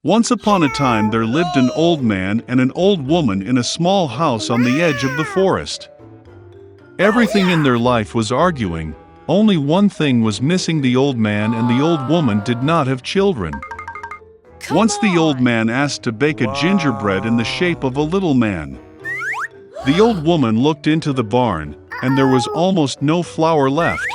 Once upon a time there lived an old man and an old woman in a small house on the edge of the forest. Everything in their life was arguing, only one thing was missing: the old man and the old woman did not have children. Once the old man asked to bake a gingerbread in the shape of a little man. The old woman looked into the barn, and there was almost no flour left.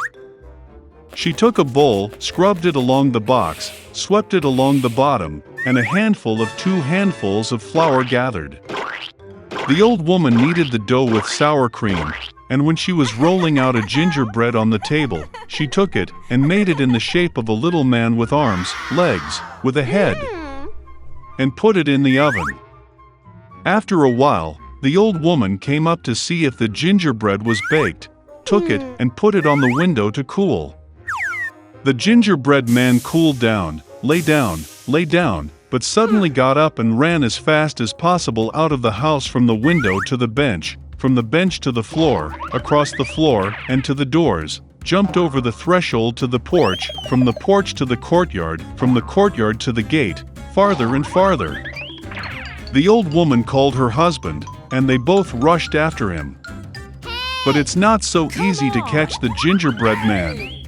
She took a bowl, scrubbed it along the box, swept it along the bottom, and a handful of 2 handfuls of flour gathered. The old woman kneaded the dough with sour cream, and when she was rolling out a gingerbread on the table, she took it and made it in the shape of a little man with arms, legs, with a head, and put it in the oven. After a while, the old woman came up to see if the gingerbread was baked, took it and put it on the window to cool. The gingerbread man cooled down, lay down, but suddenly got up and ran as fast as possible out of the house, from the window to the bench, from the bench to the floor, across the floor and to the doors, jumped over the threshold to the porch, from the porch to the courtyard, from the courtyard to the gate, farther and farther. The old woman called her husband, and they both rushed after him. But it's not so easy to catch the gingerbread man.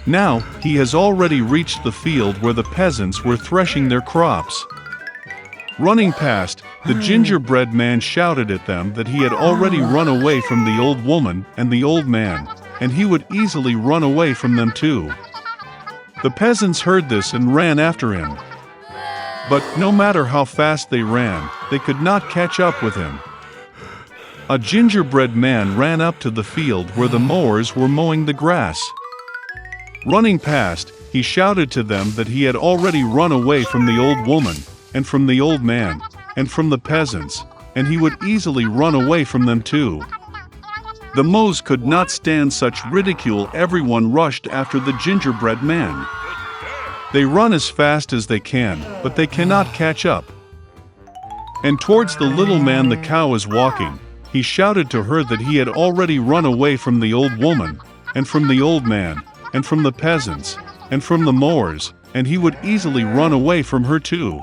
Now, he has already reached the field where the peasants were threshing their crops. Running past, the gingerbread man shouted at them that he had already run away from the old woman and the old man, and he would easily run away from them too. The peasants heard this and ran after him. But no matter how fast they ran, they could not catch up with him. A gingerbread man ran up to the field where the mowers were mowing the grass. Running past, he shouted to them that he had already run away from the old woman, and from the old man, and from the peasants, and he would easily run away from them too. The mows could not stand such ridicule. Everyone rushed after the gingerbread man. They run as fast as they can, but they cannot catch up. And towards the little man the cow is walking, he shouted to her that he had already run away from the old woman, and from the old man, and from the peasants, and from the mowers, and he would easily run away from her too.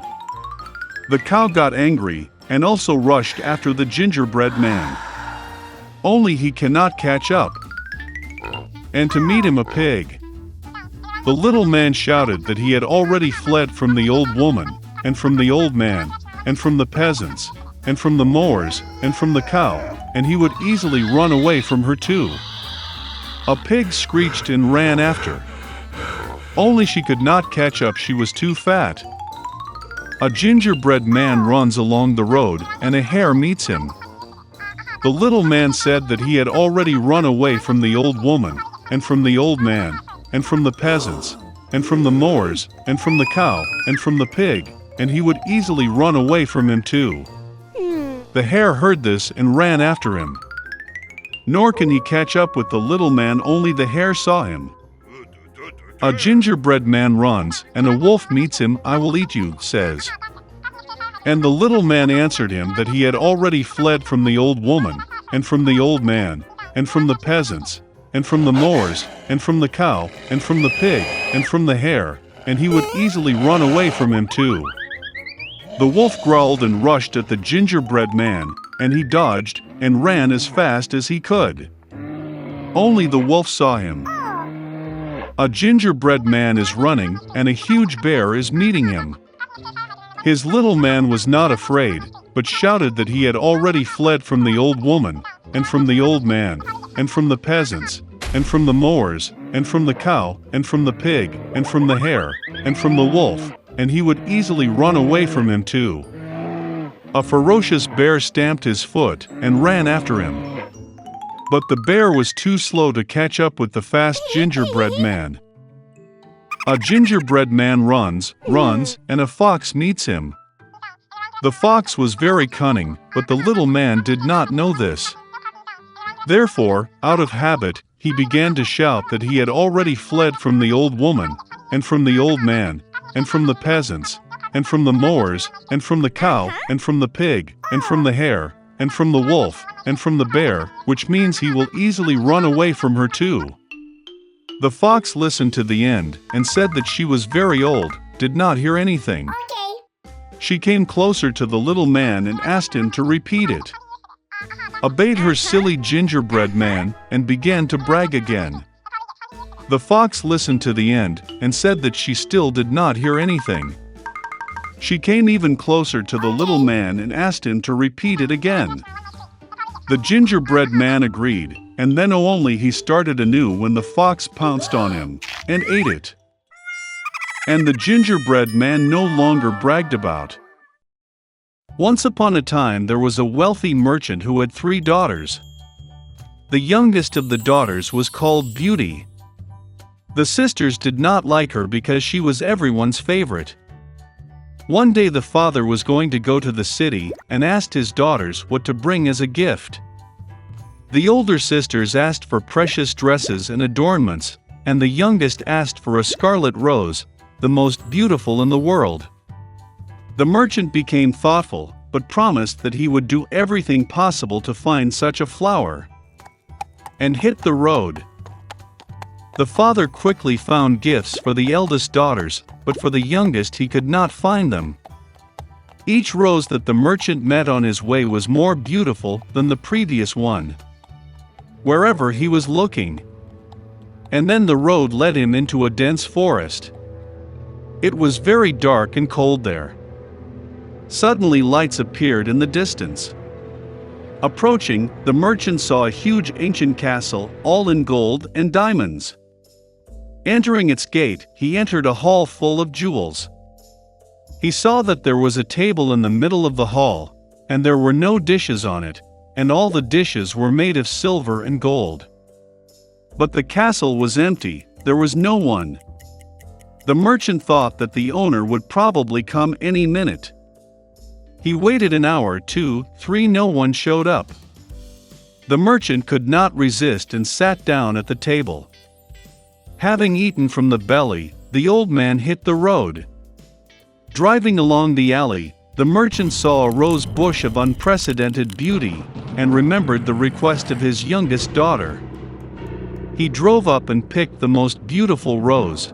The cow got angry, and also rushed after the gingerbread man. Only he cannot catch up. And to meet him a pig. The little man shouted that he had already fled from the old woman, and from the old man, and from the peasants, and from the mowers, and from the cow, and he would easily run away from her too. A pig screeched and ran after. Only she could not catch up, she was too fat. A gingerbread man runs along the road, and a hare meets him. The little man said that he had already run away from the old woman, and from the old man, and from the peasants, and from the mowers, and from the cow, and from the pig, and he would easily run away from him too. The hare heard this and ran after him. Nor can he catch up with the little man, only the hare saw him. A gingerbread man runs, and a wolf meets him. "I will eat you," says. And the little man answered him that he had already fled from the old woman, and from the old man, and from the peasants, and from the mowers, and from the cow, and from the pig, and from the hare, and he would easily run away from him too. The wolf growled and rushed at the gingerbread man, and he dodged and ran as fast as he could. Only the wolf saw him. A gingerbread man is running, and a huge bear is meeting him. His little man was not afraid, but shouted that he had already fled from the old woman, and from the old man, and from the peasants, and from the mowers, and from the cow, and from the pig, and from the hare, and from the wolf, and he would easily run away from him too. A ferocious bear stamped his foot and ran after him. But the bear was too slow to catch up with the fast gingerbread man. A gingerbread man runs, and a fox meets him. The fox was very cunning, but the little man did not know this. Therefore, out of habit, he began to shout that he had already fled from the old woman, and from the old man, and from the peasants, and from the mowers, and from the cow, and from the pig, and from the hare, and from the wolf, and from the bear, which means he will easily run away from her too. The fox listened to the end, and said that she was very old, did not hear anything. Okay. She came closer to the little man and asked him to repeat it. Obeyed her silly gingerbread man and began to brag again. The fox listened to the end and said that she still did not hear anything. She came even closer to the little man and asked him to repeat it again. The gingerbread man agreed, and then only he started anew when the fox pounced on him and ate it. And the gingerbread man no longer bragged about. Once upon a time there was a wealthy merchant who had 3 daughters. The youngest of the daughters was called Beauty. The sisters did not like her because she was everyone's favorite. One day the father was going to go to the city and asked his daughters what to bring as a gift. The older sisters asked for precious dresses and adornments, and the youngest asked for a scarlet rose, the most beautiful in the world. The merchant became thoughtful, but promised that he would do everything possible to find such a flower. And hit the road. The father quickly found gifts for the eldest daughters, but for the youngest he could not find them. Each rose that the merchant met on his way was more beautiful than the previous one, wherever he was looking. And then the road led him into a dense forest. It was very dark and cold there. Suddenly lights appeared in the distance. Approaching, the merchant saw a huge ancient castle, all in gold and diamonds. Entering its gate, he entered a hall full of jewels. He saw that there was a table in the middle of the hall, and there were no dishes on it, and all the dishes were made of silver and gold. But the castle was empty, there was no one. The merchant thought that the owner would probably come any minute. He waited an hour, 2, 3, no one showed up. The merchant could not resist and sat down at the table. Having eaten from the belly, the old man hit the road. Driving along the alley, the merchant saw a rose bush of unprecedented beauty, and remembered the request of his youngest daughter. He drove up and picked the most beautiful rose.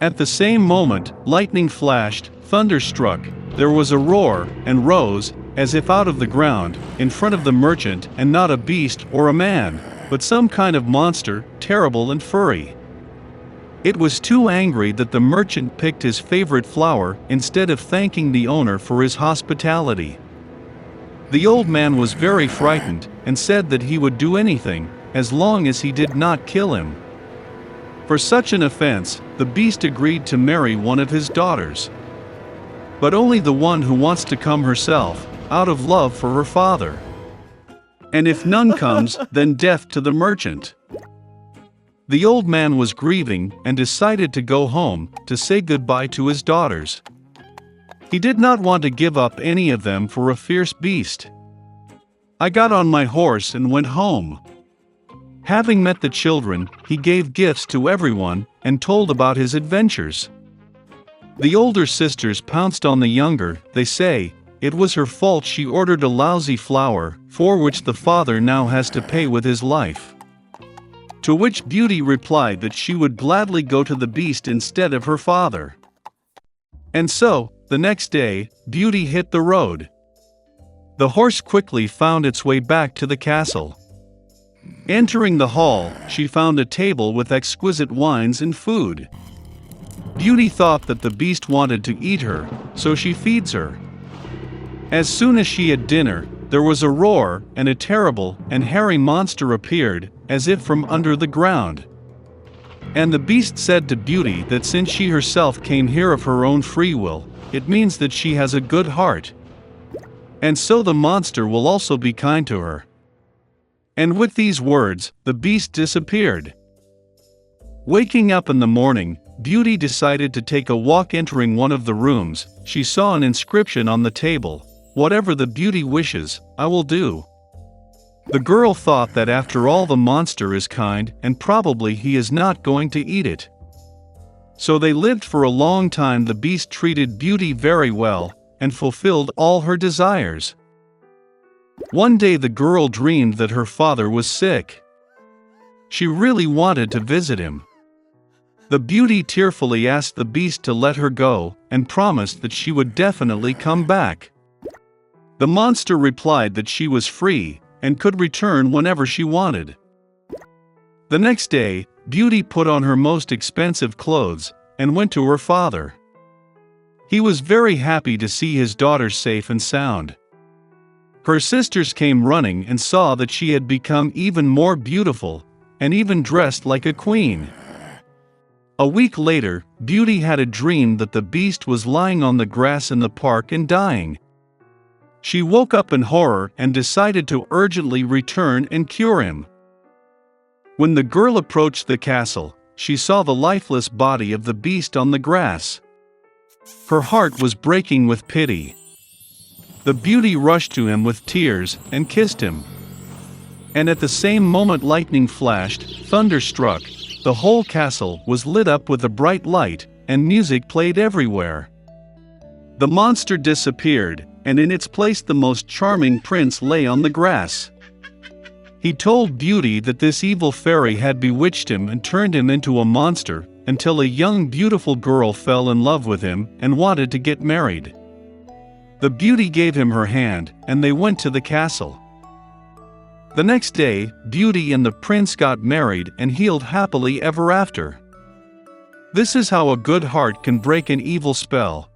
At the same moment, lightning flashed, thunder struck, there was a roar, and rose, as if out of the ground, in front of the merchant, and not a beast or a man, but some kind of monster, terrible and furry. It was too angry that the merchant picked his favorite flower instead of thanking the owner for his hospitality. The old man was very frightened, and said that he would do anything, as long as he did not kill him. For such an offense, the beast agreed to marry one of his daughters. But only the one who wants to come herself, out of love for her father. And if none comes, then death to the merchant. The old man was grieving and decided to go home to say goodbye to his daughters. He did not want to give up any of them for a fierce beast. I got on my horse and went home. Having met the children, he gave gifts to everyone and told about his adventures. The older sisters pounced on the younger, they say, it was her fault she ordered a lousy flower, for which the father now has to pay with his life. To which Beauty replied that she would gladly go to the beast instead of her father. And so, the next day, Beauty hit the road. The horse quickly found its way back to the castle. Entering the hall, she found a table with exquisite wines and food. Beauty thought that the beast wanted to eat her, so she feeds her. As soon as she had dinner, there was a roar, and a terrible and hairy monster appeared, as if from under the ground. And the beast said to Beauty that since she herself came here of her own free will, it means that she has a good heart. And so the monster will also be kind to her. And with these words, the beast disappeared. Waking up in the morning, Beauty decided to take a walk. Entering one of the rooms, she saw an inscription on the table, "Whatever the beauty wishes, I will do." The girl thought that after all the monster is kind and probably he is not going to eat it. So they lived for a long time. The beast treated Beauty very well and fulfilled all her desires. One day the girl dreamed that her father was sick. She really wanted to visit him. The beauty tearfully asked the beast to let her go, and promised that she would definitely come back. The monster replied that she was free, and could return whenever she wanted. The next day, Beauty put on her most expensive clothes, and went to her father. He was very happy to see his daughter safe and sound. Her sisters came running and saw that she had become even more beautiful, and even dressed like a queen. A week later, Beauty had a dream that the beast was lying on the grass in the park and dying. She woke up in horror and decided to urgently return and cure him. When the girl approached the castle, she saw the lifeless body of the beast on the grass. Her heart was breaking with pity. The beauty rushed to him with tears and kissed him. And at the same moment lightning flashed, thunder struck, the whole castle was lit up with a bright light, and music played everywhere. The monster disappeared, and in its place the most charming prince lay on the grass. He told Beauty that this evil fairy had bewitched him and turned him into a monster, until a young beautiful girl fell in love with him and wanted to get married. The beauty gave him her hand, and they went to the castle. The next day, Beauty and the prince got married and healed happily ever after. This is how a good heart can break an evil spell.